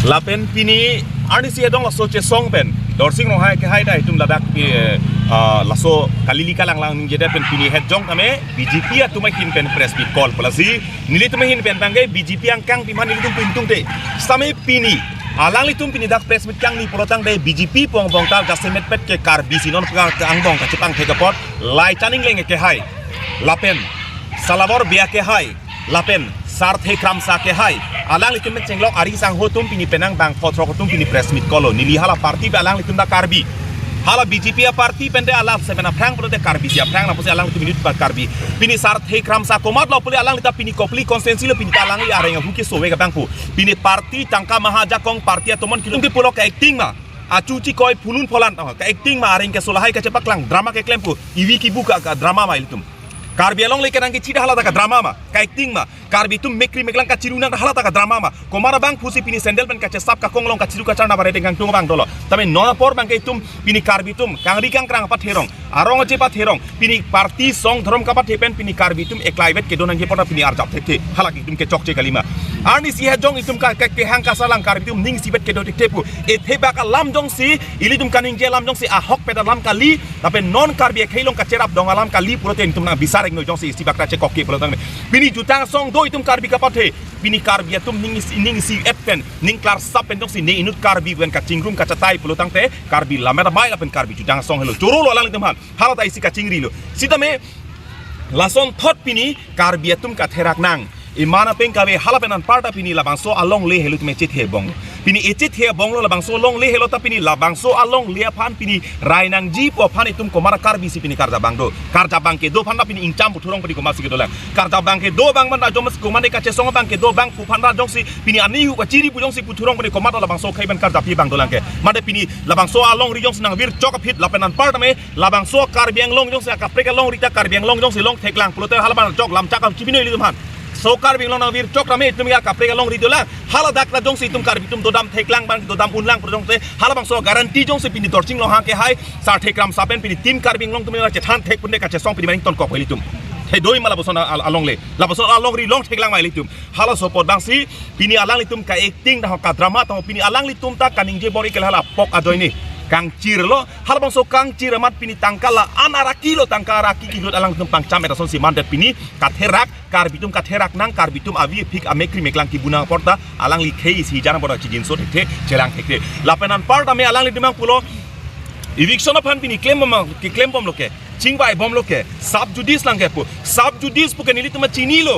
lapen pini arni si edong laso che song pen dorsing no hai ke hai dai tum ladak laso kalili kalang lang jeda pen pini head jong kame BJP atuma hin pen press bit call polasi nili tuma hin pen bangai BJP ang kang piman nili tum pintung de same pini alang litum pini dak press bit kang ni polotang de BJP pong bong tar gasemet pet ke kar bisi non ka ang bong ka cepang ke kapot lai taning leng ke hai lapen salabor bia ke hai lapen sarthe kramsa ke hai alang litum cenglok ari sang hotum pini penang bang potro hotum pini press mit kolo nili hala parti be alang litum da karbi hala BJP parti pende alam sebena prang polo de karbi sia prang na posi alang litum minute par karbi pini sarthe kramsa komat lo poli alang lita pini kopli konsensi lo pini alang li areng huki sowe ka bangku pini parti tangka mahaja kong parti atomon kilung di polo ka acting ma acuci koi pulun polan ka acting ma areng ke solahai ka cepak lang drama ke klempu iwi ki buka ka drama ma litum karbi along leke nangki cida halata ka drama ma ka acting ma karbi tum mekri meklang ka cirunang ka halata ka drama ma komara bang pusi pini sendel pen ka cesap ka konglong ka ciru ka carna bare dengan tung bang dolo tame nona por bang ke tum pini karbi tum kang rikang krang pa therong arong je pa therong pini parti song dhrom ka pa thepen pini karbi tum eklaivet ke donang ke pota pini arjap theke halaki tum ke chokche kalima arni si hejong itum ka ke hang ka salang karbi tum ning sibet ke do tepu e theba ka lam jong si ili tum kaning je lam jong si ahok pe lam ka li tape non karbi khailong ka cerap dong alam ka li protein tum na bisa no jong si bakra che kokke polo tang pini jutang song do itum karbi kapathe pini karbi atum ning si epen ning klar sap pen jong si ne inut karbi wen ka cingrum ka catai polo tang te karbi lamera mai la pen karbi jutang song helo choro lo lang itum han halata isi ka cingri lo sitame lason thot pini karbi atum ka therak nang imana peng kawe halapenan parta pini labang so along le helu tume chet he bong pini echet he bong lo labang so long le helo ta pini labang so along le phan pini rainang ji po phan itum komara karbi si pini karja bang do karja bang ke do phan na pini ingcham puthurong pini komasi ke dolang karja bang ke do bang man jomas komane ka chesong bang ke do bang pu phan ra jong si pini ani hu ka chiri pu jong si puthurong pini komata labang so khai ban karja pi bang dolang ke made pini labang so along ri jong sinang vir chok phit lapenan parta me labang so karbiang long jong si ka preka long rita karbiang long jong si long theklang pulote halaban chok lam chakam chibino li dum han sokar bing long na vir chok rame tum ya kaprega long ridola hala dak la jong si tum kar bitum dodam theklang bang dodam unlang prong te hala bang so garanti jong si pini dorching long ha ke hai sar thekram sapen pini tim kar bing long tum la chethan thek punne ka che song pini bang ton kok heli tum he doi mala boson along le la boson along ri long theklang mai litum hala so pod bang si pini alang litum ka acting da ka drama ta pini alang litum ta kaning je bori kel hala pok adoi ni kang cirlo hal bang so kang ciramat pini tangkala anara kilo tangkara kilo alang tum pang cam eta son si mandet pini katherak karbitum katherak nang karbitum avi phik amekri meklang ki bunang porta alang li khei si jana bora chijin so thekte chelang thekte lapenan parta me alang li dimang pulo eviction of pini claim bom loke chingbai bom loke sub judice lang ke pu sub judice pu ke nili tuma chinilo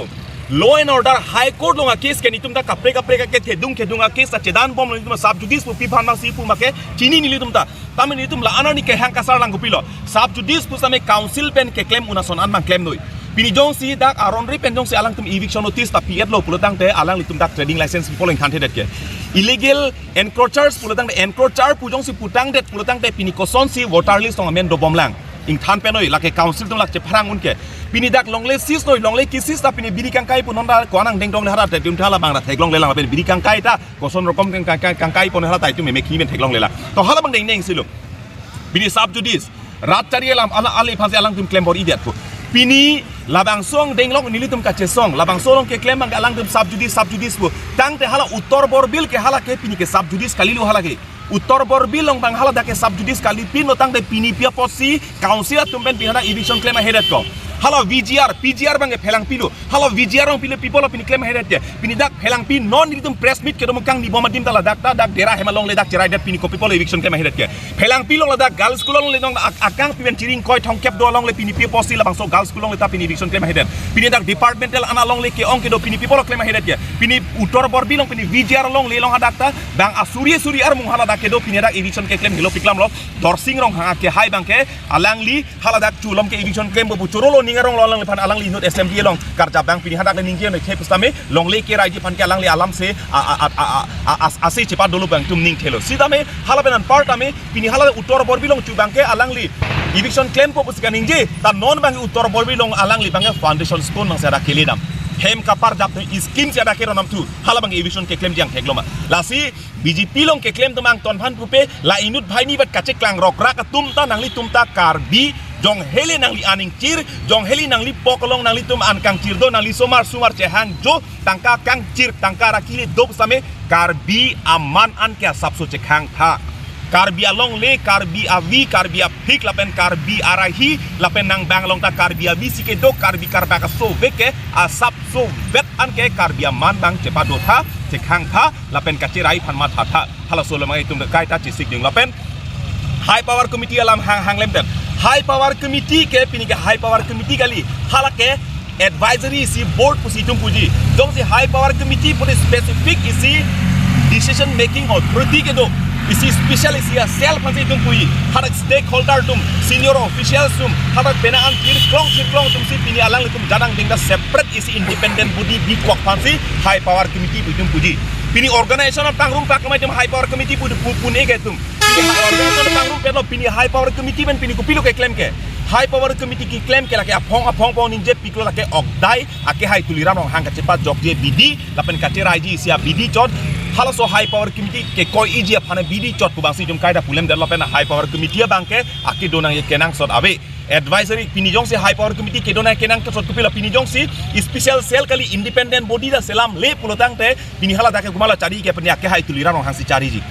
law and order high court longa case ke nitum da kaprega ke thedunga case ta chedan bom nitum sub judice pu pi phan ma si pu make chini nilitum ta tamen nitum la anani ke hang kasar lang gupilo sub judice pu same council pen ke claim unason an mang claim noi pini jong si dak aron ri pen jong si alang tum eviction notice ta piet lo pulotang te alang litum dak trading license polling kan det ke illegal encroachers pulotang de encroacher pu jong si putang det pulotang te pini koson si voter list ong amen do bom lang ing than penoi lake council tum lak che pharang unke pini dak longle sis noi longle kisis ta pini biri kangkai pun nonda ko anang deng dong le hara te tum thala bang ra thek longle lang pen biri kangkai ta koson rokom kangkai pon hara tai tum me khi men thek longle la to hala bang deng deng silo bini sub judice rat chari alam ala ali phase alang tum claim bor idiat pu pini labang song deng long nilitum ka che song labang song ke claim bang alang tum sub judice pu tang te hala uttor bor bil ke hala ke pini ke sub judice kalilu hala ke uttor bor bil long bang hala da ke sub judice kali pin lo tang de pini pia posi council tumben pihana eviction claim headed ko hala VGR PGR bang phelang pilu hala VGR ong pilu people pini claim headed je pini dak phelang pin non nilitum press meet ke dom kang ni boma dim tala dak dera hemalong le dak cerai dat pini ko people eviction claim headed ke phelang pilong la dak girls school long le dong akang pimen chiring koi thong kep do long le pini pia posi la bang so girls school long le ta pini eviction claim headed pini dak departmental ana long le ke ong ke do pini people claim headed ke pini uttor bor bilong pini VGR long le long ha dak ta bang asuri ar mung hala dak ke do pini dak eviction ke claim hilo piklam lo dorsing rong ha ke hai bang ke alang li hala dak chulom ke eviction claim bu chorolo ningarong long le pan alang li not SMD long karja bang pini hadak le ningje ne ke pustame long le ke raji pan ke alang li alam se ase cepat dulu bang tum ning thelo sidame hala benan partame pini hala uttor bor bilong chu bang ke alang li eviction claim po pusika ningje ta non bang uttor bor bilong alang li bang foundation spoon mang sada kelidam hem kapar jap scheme se ada ke ronam tu hala bang eviction ke claim jang thekloma lasi BJP long ke claim tumang ton phan pupe la inut bhai ni bat kache klang rok rak tum ta nangli tum ta karbi jong heli nang li aning cir jong heli nang li pokolong nang li tum an kang cir do nang li somar sumar chehang jo tangka kang cir tangka rakili dop same karbi aman an kya sabso chekhang tha karbi alongle karbi avi karbi aphik lapen karbi arahi lapen nang banglong ta karbi avi sike do karbi karba ka so veke a sabso vet an ke karbi aman bang chepa do tha chekhang tha lapen kachirai phanma tha tha hala solo mai tum kai ta chisik ding lapen high power committee alam hang lemten high power committee ke pini ke high power committee kali hala ke advisory si board pusi tum puji dong si high power committee put specific isi decision making authority ke do isi special isi self phansi tum pui hada stakeholder tum senior officials tum hada pena an klong tum si pini alang tum jadang dingda separate isi independent body bi kwak phansi high power committee tum puji pini organization of tangrum pak mai tum high power committee pune ke tum organization tangrum pe lo pini high power committee men pini ku pilu ke claim ke high power committee ki claim ke la ke apong ninje piklo la ke okdai Akehai tuliran ong hang ka cepat jok je bidi lapen ka tirai ji sia bidi chot hala so high power committee ke koi iji phane bidi chot ku bangsi jum kaida pulem development high power committee bangke aki donang ye kenang sot abe advisory pini jong si high power committee ke donang kenang ke sot kupila pini jong si special cell kali independent body da selam le pulotang te pini hala da ke gumala cari ke peni Akehai tuliran ong hang si cari ji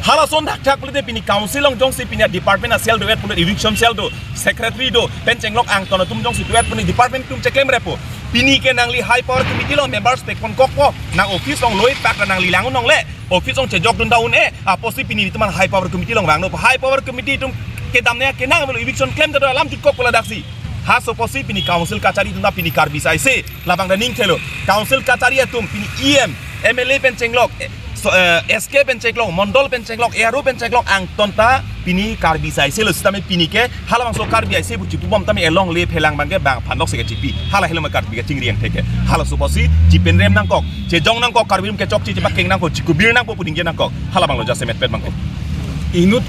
hala son dak pulite pini council ong jong si pini department sel do et pulit eviction sel do secretary do pencenglok ang tono tum jong si duet puni department tum ceklem repo pini ke nang li high power committee lo members te kon kokpo nang office ong loi pak nang li langun ong le office ong cejok dun daun aposi pini teman high power committee long bang no high power committee tum ke damne ke nang melo eviction claim do alam jikok pola daksi ha soposi pini council kachari tunda pini karbisai se labang daning thelo council kachari tum pini em MLA pencenglok SK penceklok mondol penceklok eru penceklok ang tonta pini karbisai se lo sistame pini ke hala bang so karbisai se buci pubom tami elong le phelang bang ke bang phandok se ke chipi hala helma karbi ke chingriang theke hala soposi jipen rem nang kok je jong nang kok karbim ke chok chi pak keng nang ko jikubir nang po puding nang kok hala bang lo jasemet pet bang ko inut